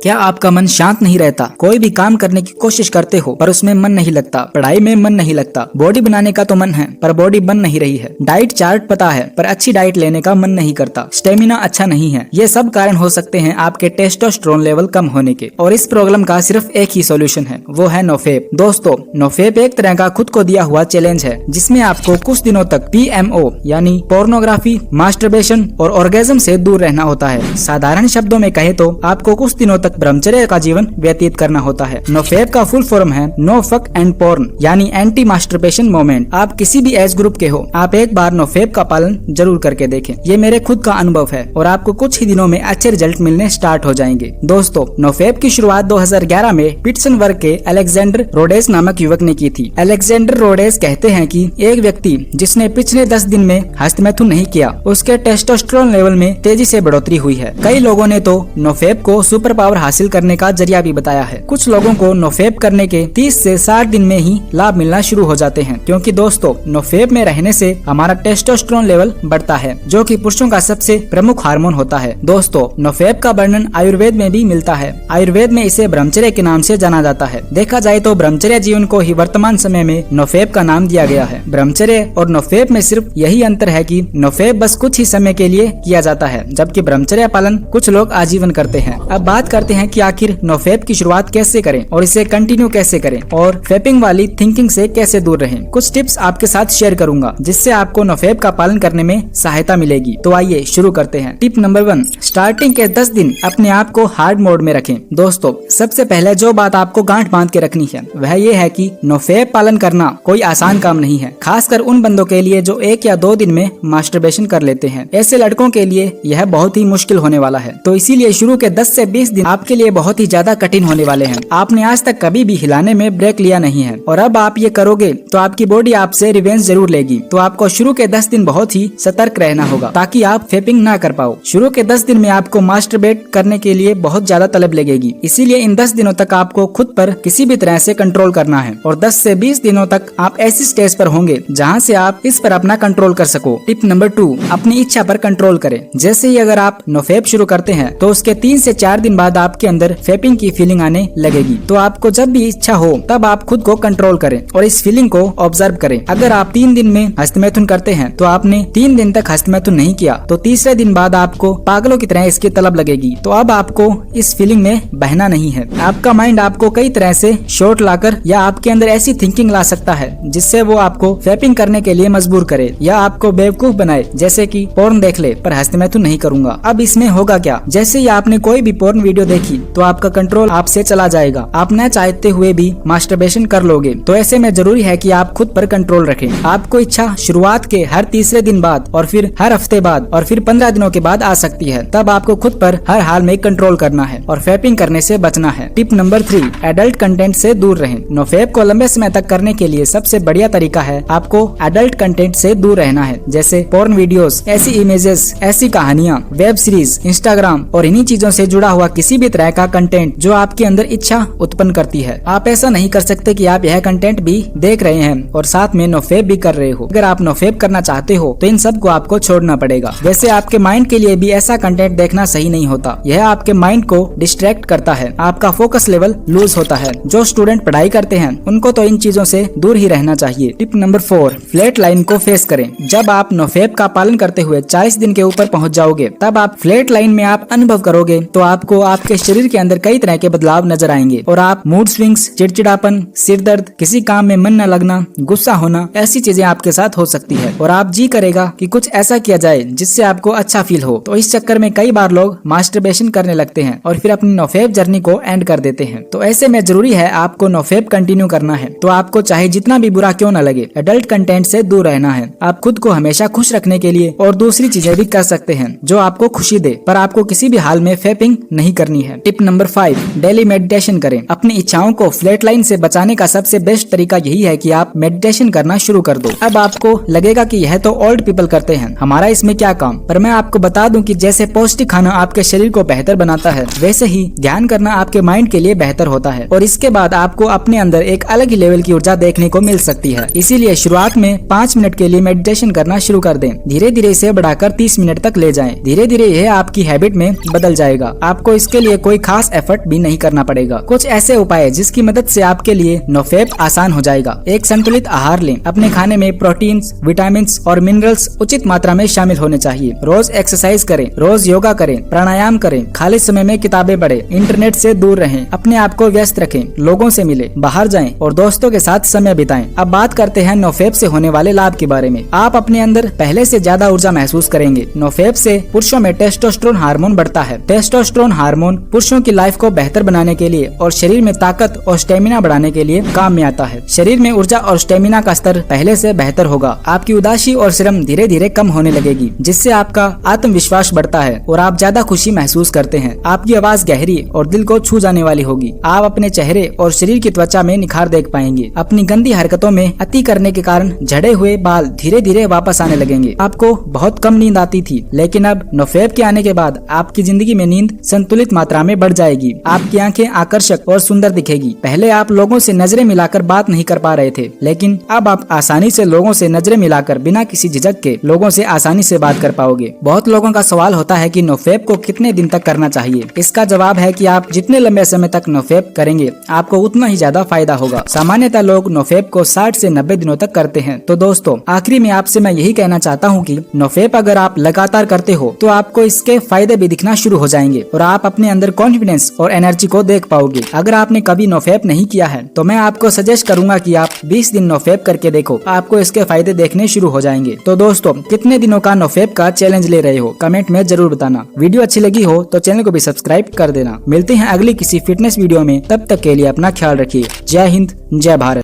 क्या आपका मन शांत नहीं रहता? कोई भी काम करने की कोशिश करते हो पर उसमें मन नहीं लगता, पढ़ाई में मन नहीं लगता, बॉडी बनाने का तो मन है पर बॉडी बन नहीं रही है, डाइट चार्ट पता है पर अच्छी डाइट लेने का मन नहीं करता, स्टेमिना अच्छा नहीं है। ये सब कारण हो सकते हैं आपके टेस्टोस्टेरोन लेवल कम होने के। और इस प्रॉब्लम का सिर्फ एक ही सॉल्यूशन है, वो है नोफेप। दोस्तों, नोफेप एक तरह का खुद को दिया हुआ चैलेंज है जिसमें आपको कुछ दिनों तक PMO यानी पोर्नोग्राफी, मास्टरबेशन और ऑर्गेज्म से दूर रहना होता है। साधारण शब्दों में कहे तो आपको कुछ दिनों तक ब्रह्मचर्य का जीवन व्यतीत करना होता है। नोफेप का फुल फॉर्म है नो फक एंड पोर्न यानी एंटी मास्टरबेशन मोमेंट। आप किसी भी एज ग्रुप के हो, आप एक बार नोफेप का पालन जरूर करके देखें। ये मेरे खुद का अनुभव है और आपको कुछ ही दिनों में अच्छे रिजल्ट मिलने स्टार्ट हो जाएंगे। दोस्तों, नोफेप की शुरुआत 2011 में पिट्सबर्ग के अलेक्जेंडर रोडेस नामक युवक ने की थी। अलेक्जेंडर रोडेस कहते हैं कि एक व्यक्ति जिसने पिछले 10 दिन में हस्तमैथुन नहीं किया, उसके टेस्टोस्टेरोन लेवल में तेजी से बढ़ोतरी हुई है। कई लोगों ने तो नोफेप को सुपर पावर हासिल करने का जरिया भी बताया है। कुछ लोगों को नोफेप करने के 30 से 60 दिन में ही लाभ मिलना शुरू हो जाते हैं, क्योंकि दोस्तों, नोफेप में रहने से हमारा टेस्टोस्टेरोन लेवल बढ़ता है, जो कि पुरुषों का सबसे प्रमुख हार्मोन होता है। दोस्तों, नोफेप का वर्णन आयुर्वेद में भी मिलता है। आयुर्वेद में इसे ब्रह्मचर्य के नाम से जाना जाता है। देखा जाए तो ब्रह्मचर्य जीवन को ही वर्तमान समय में नोफेप का नाम दिया गया है। ब्रह्मचर्य और नोफेप में सिर्फ यही अंतर है कि नोफेप बस कुछ ही समय के लिए किया जाता है, जबकि ब्रह्मचर्य पालन कुछ लोग आजीवन करते हैं। अब बात करते हैं कि आखिर नोफेप की शुरुआत कैसे करें और इसे कंटिन्यू कैसे करें और फेपिंग वाली थिंकिंग से कैसे दूर रहें। कुछ टिप्स आपके साथ शेयर करूंगा जिससे आपको नोफेप का पालन करने में सहायता मिलेगी। तो आइए शुरू करते हैं। टिप नंबर 1, स्टार्टिंग के 10 दिन अपने आप को हार्ड मोड में रखें। दोस्तों, सबसे पहले जो बात आपको गांठ बांध के रखनी है वह ये है कि नोफेप पालन करना कोई आसान काम नहीं है, खासकर उन बंदों के लिए जो 1 या 2 दिन में मास्टरबेशन कर लेते हैं। ऐसे लड़कों के लिए यह बहुत ही मुश्किल होने वाला है। तो इसीलिए शुरू के 10 से 20 दिन आपके लिए बहुत ही ज्यादा कठिन होने वाले हैं। आपने आज तक कभी भी हिलाने में ब्रेक लिया नहीं है और अब आप ये करोगे तो आपकी बॉडी आपसे रिवेंज जरूर लेगी। तो आपको शुरू के 10 दिन बहुत ही सतर्क रहना होगा ताकि आप फेपिंग ना कर पाओ। शुरू के 10 दिन में आपको मास्टरबेट करने के लिए बहुत ज्यादा तलब लगेगी, इसीलिए इन 10 दिनों तक आपको खुद पर किसी भी तरह से कंट्रोल करना है और 10 से 20 दिनों तक आप ऐसी स्टेज पर होंगे जहां से आप इस पर अपना कंट्रोल कर सको। टिप नंबर 2, अपनी इच्छा पर कंट्रोल करें। जैसे ही अगर आप नोफेप शुरू करते हैं तो उसके 3 से 4 दिन बाद आपके अंदर फेपिंग की फीलिंग आने लगेगी। तो आपको जब भी इच्छा हो तब आप खुद को कंट्रोल करें और इस फीलिंग को ऑब्जर्व करें। अगर आप 3 दिन में हस्तमैथुन करते हैं तो आपने 3 दिन तक हस्तमैथुन नहीं किया तो तीसरे दिन बाद आपको पागलों की तरह इसकी तलब लगेगी। तो अब आपको इस फीलिंग में बहना नहीं है। आपका माइंड आपको कई तरह से शॉर्ट लाकर या आपके अंदर ऐसी थिंकिंग ला सकता है जिससे वो आपको फेपिंग करने के लिए मजबूर करे या आपको बेवकूफ बनाए, जैसे कि पोर्न देख ले पर हस्तमैथुन नहीं करूंगा। अब इसमें होगा क्या, जैसे ही आपने कोई भी पोर्न वीडियो देखी तो आपका कंट्रोल आपसे चला जाएगा। आप न चाहते हुए भी मास्टरबेशन कर लोगे। तो ऐसे में जरूरी है कि आप खुद पर कंट्रोल रखें। आपको इच्छा शुरुआत के हर तीसरे दिन बाद और फिर हर हफ्ते बाद और फिर 15 दिनों के बाद आ सकती है। तब आपको खुद पर हर हाल में कंट्रोल करना है और फेपिंग करने से बचना है। टिप नंबर 3, एडल्ट कंटेंट से दूर रहें। नोफेप को लंबे समय तक करने के लिए सबसे बढ़िया तरीका है आपको एडल्ट कंटेंट से दूर रहना है, जैसे पोर्न वीडियोस, ऐसी इमेजेस, ऐसी कहानियां, वेब सीरीज, इंस्टाग्राम और इन्हीं चीजों से जुड़ा हुआ किसी भी तरह का कंटेंट जो आपके अंदर इच्छा उत्पन्न करती है। आप ऐसा नहीं कर सकते कि आप यह कंटेंट भी देख रहे हैं और साथ में नोफेप भी कर रहे हो। अगर आप नोफेप करना चाहते हो तो इन सब को आपको छोड़ना पड़ेगा। वैसे आपके माइंड के लिए भी ऐसा कंटेंट देखना सही नहीं होता। यह आपके माइंड को डिस्ट्रैक्ट करता है, आपका फोकस लेवल लूज होता है। जो स्टूडेंट पढ़ाई करते हैं उनको तो इन चीजों से दूर ही रहना चाहिए। टिप नंबर 4, फ्लैट लाइन को फेस करें। जब आप नोफेप का पालन करते हुए 40 दिन के ऊपर पहुंच जाओगे तब आप फ्लैट लाइन में आप अनुभव करोगे तो आपको आपके शरीर के अंदर कई तरह के बदलाव नजर आएंगे और आप मूड स्विंग्स, चिड़चिड़ापन, सिर दर्द, किसी काम में मन न लगना, गुस्सा होना, ऐसी चीजें आपके साथ हो सकती है और आप जी करेगा कि कुछ ऐसा किया जाए जिससे आपको अच्छा फील हो। तो इस चक्कर में कई बार लोग मास्टरबेशन करने लगते हैं और फिर अपनी नोफेप जर्नी को एंड कर देते हैं। तो ऐसे में जरूरी है आपको नोफेप कंटिन्यू करना है। तो आपको चाहे जितना भी बुरा क्यों न लगे, एडल्ट कंटेंट से दूर रहना है। आप खुद को हमेशा खुश रखने के लिए और दूसरी चीजें भी कर सकते हैं जो आपको खुशी दे, पर आपको किसी भी हाल में फेपिंग नहीं करनी है। टिप नंबर 5, डेली मेडिटेशन करें। अपनी इच्छाओं को फ्लैट लाइन से बचाने का सबसे बेस्ट तरीका यही है कि आप मेडिटेशन करना शुरू कर दो। अब आपको लगेगा कि यह तो ओल्ड पीपल करते हैं, हमारा इसमें क्या काम, पर मैं आपको बता दूं कि जैसे पौष्टिक खाना आपके शरीर को बेहतर बनाता है, वैसे ही ध्यान करना आपके माइंड के लिए बेहतर होता है और इसके बाद आपको अपने अंदर एक अलग ही लेवल की ऊर्जा देखने को मिल सकती है। इसीलिए शुरुआत में 5 मिनट के लिए मेडिटेशन करना शुरू कर दें। धीरे धीरे इसे बढ़ाकर 30 मिनट तक ले जाएं। धीरे धीरे यह आपकी हैबिट में बदल जाएगा। आपको इसके लिए लिए कोई खास एफर्ट भी नहीं करना पड़ेगा। कुछ ऐसे उपाय जिसकी मदद से आपके लिए नोफेप आसान हो जाएगा। एक संतुलित आहार लें। अपने खाने में प्रोटीन्स, विटामिन्स और मिनरल्स उचित मात्रा में शामिल होने चाहिए। रोज एक्सरसाइज करें, रोज योगा करें, प्राणायाम करें, खाली समय में किताबें पढ़ें, इंटरनेट से दूर रहें, अपने आप को व्यस्त रखें, लोगों से मिलें, बाहर जाएं और दोस्तों के साथ समय बिताएं। अब बात करते हैं नोफेप से होने वाले लाभ के बारे में। आप अपने अंदर पहले से ज्यादा ऊर्जा महसूस करेंगे। नोफेप से पुरुषों में टेस्टोस्टेरोन हार्मोन बढ़ता है। टेस्टोस्टेरोन हार्मोन पुरुषों की लाइफ को बेहतर बनाने के लिए और शरीर में ताकत और स्टेमिना बढ़ाने के लिए काम में आता है। शरीर में ऊर्जा और स्टेमिना का स्तर पहले से बेहतर होगा। आपकी उदासी और श्रम धीरे धीरे कम होने लगेगी, जिससे आपका आत्मविश्वास बढ़ता है और आप ज्यादा खुशी महसूस करते हैं। आपकी आवाज गहरी और दिल को छू जाने वाली होगी। आप अपने चेहरे और शरीर की त्वचा में निखार देख पाएंगे। अपनी गंदी हरकतों में अति करने के कारण झड़े हुए बाल धीरे धीरे वापस आने लगेंगे। आपको बहुत कम नींद आती थी, लेकिन अब नोफेप के आने के बाद आपकी जिंदगी में नींद संतुलित मात्रा में बढ़ जाएगी। आपकी आंखें आकर्षक और सुंदर दिखेगी। पहले आप लोगों से नजरें मिलाकर बात नहीं कर पा रहे थे, लेकिन अब आप आसानी से लोगों से नजरें मिलाकर बिना किसी झिझक के लोगों से आसानी से बात कर पाओगे। बहुत लोगों का सवाल होता है कि नोफेप को कितने दिन तक करना चाहिए। इसका जवाब है कि आप जितने लंबे समय तक नोफेप करेंगे, आपको उतना ही ज्यादा फायदा होगा। सामान्यतः लोग नोफेप को 60 से 90 दिनों तक करते हैं। तो दोस्तों, आखिरी में आपसे मैं यही कहना चाहता हूँ कि नोफेप अगर आप लगातार करते हो तो आपको इसके फायदे भी दिखना शुरू हो जाएंगे और आप अपने अंदर कॉन्फिडेंस और एनर्जी को देख पाओगे। अगर आपने कभी नोफेप नहीं किया है तो मैं आपको सजेस्ट करूंगा कि आप 20 दिन नोफेप करके देखो, आपको इसके फायदे देखने शुरू हो जाएंगे। तो दोस्तों, कितने दिनों का नोफेप का चैलेंज ले रहे हो, कमेंट में जरूर बताना। वीडियो अच्छी लगी हो तो चैनल को भी सब्सक्राइब कर देना। मिलते हैं अगली किसी फिटनेस वीडियो में, तब तक के लिए अपना ख्याल रखिए। जय हिंद, जय भारत।